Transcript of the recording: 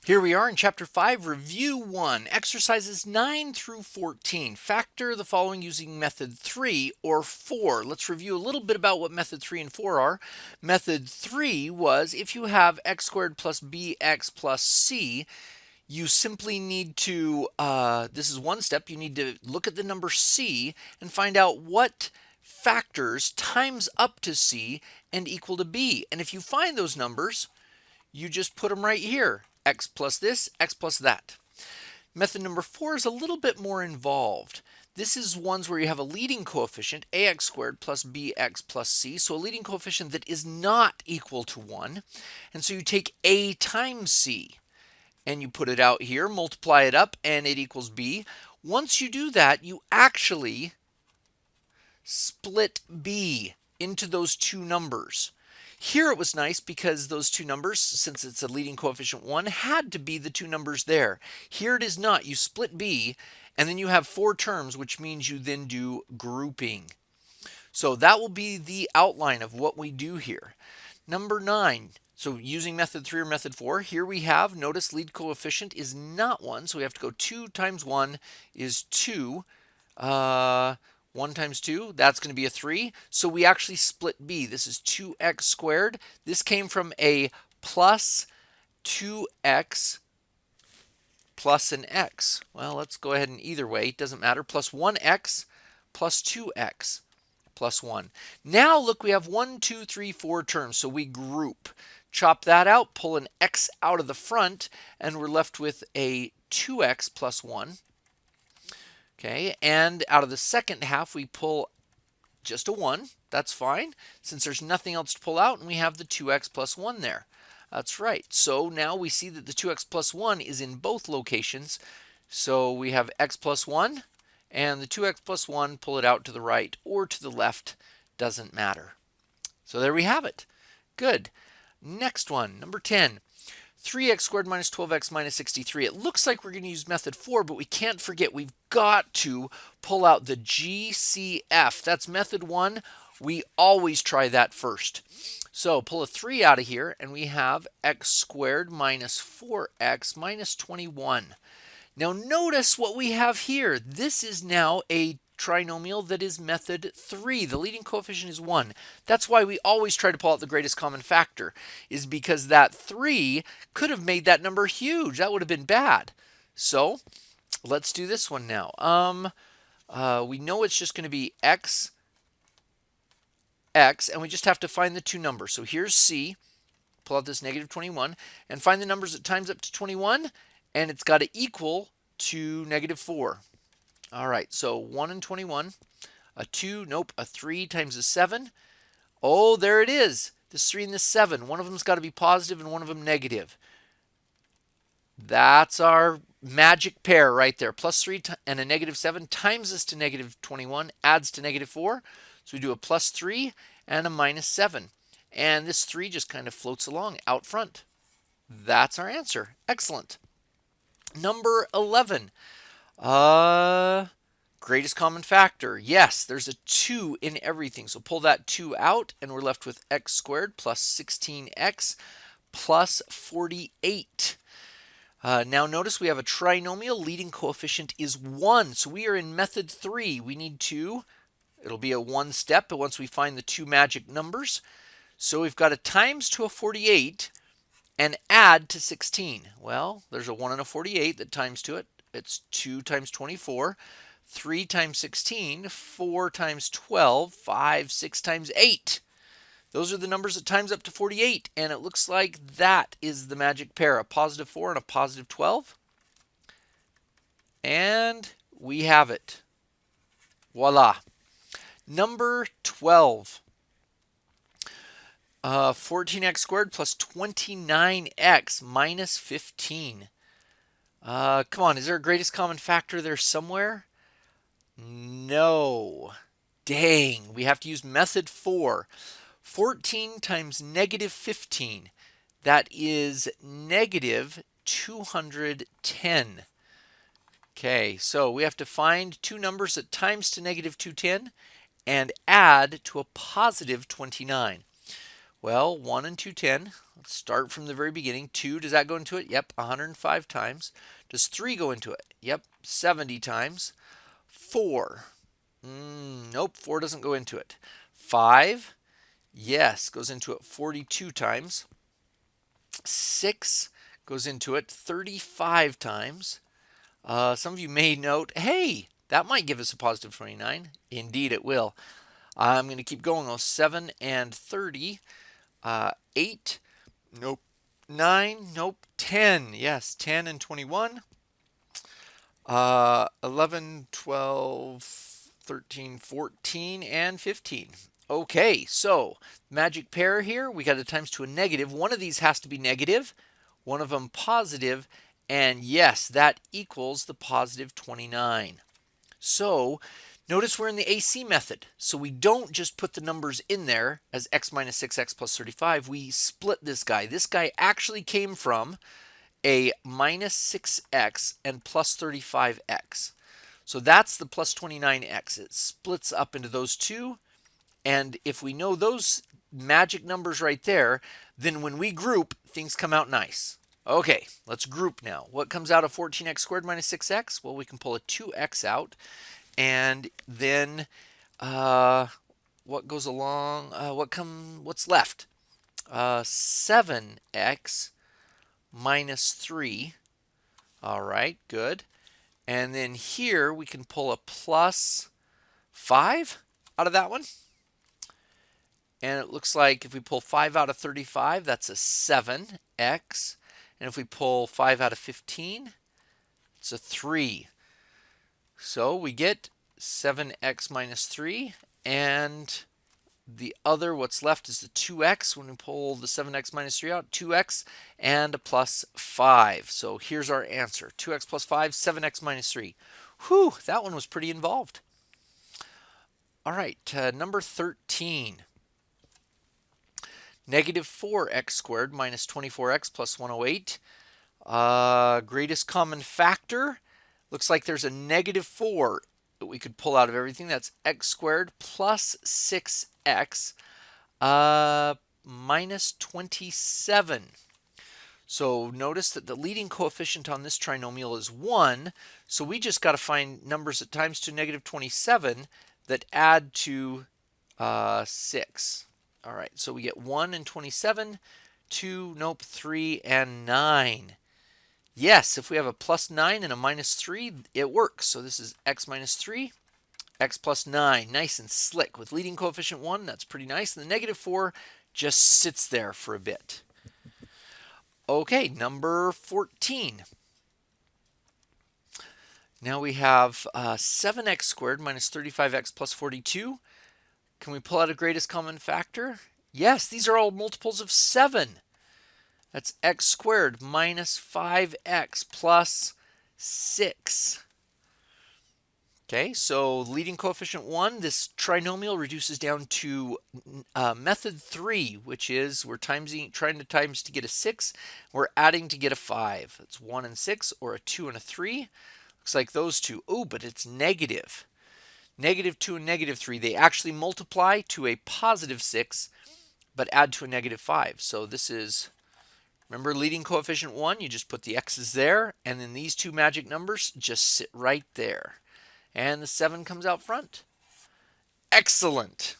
Here we are in Chapter 5, Review 1, Exercises 9 through 14. Factor the following using Method 3 or 4. Let's review a little bit about what Method 3 and 4 are. Method 3 was if you have x squared plus bx plus c, you simply need to, this is one step, you need to look at the number c and find out what factors times up to c and equal to b. And if you find those numbers, you just put them right here. X plus this, x plus that. Method number 4 is a little bit more involved. This is ones where you have a leading coefficient, ax squared plus bx plus c, so a leading coefficient that is not equal to 1. And so you take a times c, and you put it out here, multiply it up, and it equals b. Once you do that, you actually split b into those two numbers. Here it was nice because those two numbers, since it's a leading coefficient 1, had to be the two numbers there. Here it is not. You split b, and then you have 4 terms, which means you then do grouping. So that will be the outline of what we do here. Number 9. So using method 3 or method 4, here we have, notice lead coefficient is not 1, so we have to go 2 times 1 is 2. 1 times 2, that's going to be a 3. So we actually split b. This is 2x squared. This came from a plus 2x plus an x. Well, let's go ahead and either way, it doesn't matter. Plus 1x plus 2x plus 1. Now look, we have 1, 2, 3, 4 terms. So we group. Chop that out, pull an x out of the front, and we're left with a 2x plus 1. Okay, and out of the second half, we pull just a 1. That's fine, since there's nothing else to pull out, and we have the 2x plus 1 there. That's right. So now we see that the 2x plus 1 is in both locations. So we have x plus 1, and the 2x plus 1, pull it out to the right or to the left, doesn't matter. So there we have it. Good. Next one, number 10. 3x squared minus 12x minus 63. It looks like we're going to use method 4, but we can't forget we've got to pull out the GCF. That's method 1. We always try that first. So pull a 3 out of here, and we have x squared minus 4x minus 21. Now notice what we have here. This is now a trinomial that is method 3. The leading coefficient is 1. That's why we always try to pull out the greatest common factor, is because that 3 could have made that number huge. That would have been bad. So let's do this one now. We know it's just going to be x, and we just have to find the two numbers. So here's c. Pull out this negative 21, and find the numbers that times up to 21, and it's got to equal to negative 4. All right, so 1 and 21, a 2, nope, a 3 times a 7. Oh, there it is. This 3 and this 7. One of them's got to be positive and one of them negative. That's our magic pair right there. Plus 3 and a negative 7 times this to negative 21 adds to negative 4. So we do a plus 3 and a minus 7. And this 3 just kind of floats along out front. That's our answer. Excellent. Number 11. Greatest common factor. Yes, there's a 2 in everything. So pull that 2 out, and we're left with x squared plus 16x plus 48. Now notice we have a trinomial. Leading coefficient is 1. So we are in method 3. We need to, it'll be a 1 step, but once we find the two magic numbers. So we've got a times to a 48 and add to 16. Well, there's a 1 and a 48 that times to it. It's 2 times 24, 3 times 16, 4 times 12, 5, 6 times 8. Those are the numbers that times up to 48, and it looks like that is the magic pair, a positive 4 and a positive 12. And we have it. Voila. Number 12. 14x squared plus 29x minus 15. Come on, is there a greatest common factor there somewhere? No. Dang, we have to use method 4. 14 times negative 15. That is negative 210. Okay, so we have to find two numbers that times to negative 210 and add to a positive 29. Well, 1 and 2, 10. Let's start from the very beginning. 2, does that go into it? Yep, 105 times. Does 3 go into it? Yep, 70 times. 4. Nope, 4 doesn't go into it. 5, yes, goes into it 42 times. 6 goes into it 35 times. Some of you may note, hey, that might give us a positive 29. Indeed, it will. I'm going to keep going. 7 and 30. 8, nope. 9, nope. 10, yes, 10 and 21. 11, 12, 13, 14, and 15. Okay, so magic pair here, we got a times to a negative. One of these has to be negative, one of them positive, and yes, that equals the positive 29. So notice we're in the AC method. So we don't just put the numbers in there as x minus 6x plus 35. We split this guy. This guy actually came from a minus 6x and plus 35x. So that's the plus 29x. It splits up into those two. And if we know those magic numbers right there, then when we group, things come out nice. Okay, let's group now. What comes out of 14x squared minus 6x? Well, we can pull a 2x out. And then what goes along? What's left? 7x minus 3. All right, good. And then here we can pull a plus 5 out of that one. And it looks like if we pull 5 out of 35, that's a 7x. And if we pull 5 out of 15, it's a 3. So we get 7x minus 3, and the other, what's left, is the 2x. When we pull the 7x minus 3 out, 2x and a plus 5. So here's our answer. 2x plus 5, 7x minus 3. Whew, that one was pretty involved. All right, number 13. Negative 4x squared minus 24x plus 108. Greatest common factor. Looks like there's a negative 4 that we could pull out of everything. That's x squared plus 6x minus 27. So notice that the leading coefficient on this trinomial is 1. So we just got to find numbers at times to negative 27 that add to 6. All right, so we get 1 and 27, 2, nope, 3, and 9. Yes, if we have a plus 9 and a minus 3, it works. So this is x minus 3, x plus 9. Nice and slick. With leading coefficient 1, that's pretty nice. And the negative 4 just sits there for a bit. Okay, number 14. Now we have 7x squared minus 35x plus 42. Can we pull out a greatest common factor? Yes, these are all multiples of 7. That's x squared minus 5x plus 6. Okay, so leading coefficient 1, this trinomial reduces down to method 3, which is we're trying to times to get a 6. We're adding to get a 5. It's 1 and 6, or a 2 and a 3. Looks like those two. Oh, but it's negative. Negative 2 and negative 3, they actually multiply to a positive 6, but add to a negative 5. So this is, remember leading coefficient 1, you just put the x's there, and then these two magic numbers just sit right there. And the 7 comes out front. Excellent.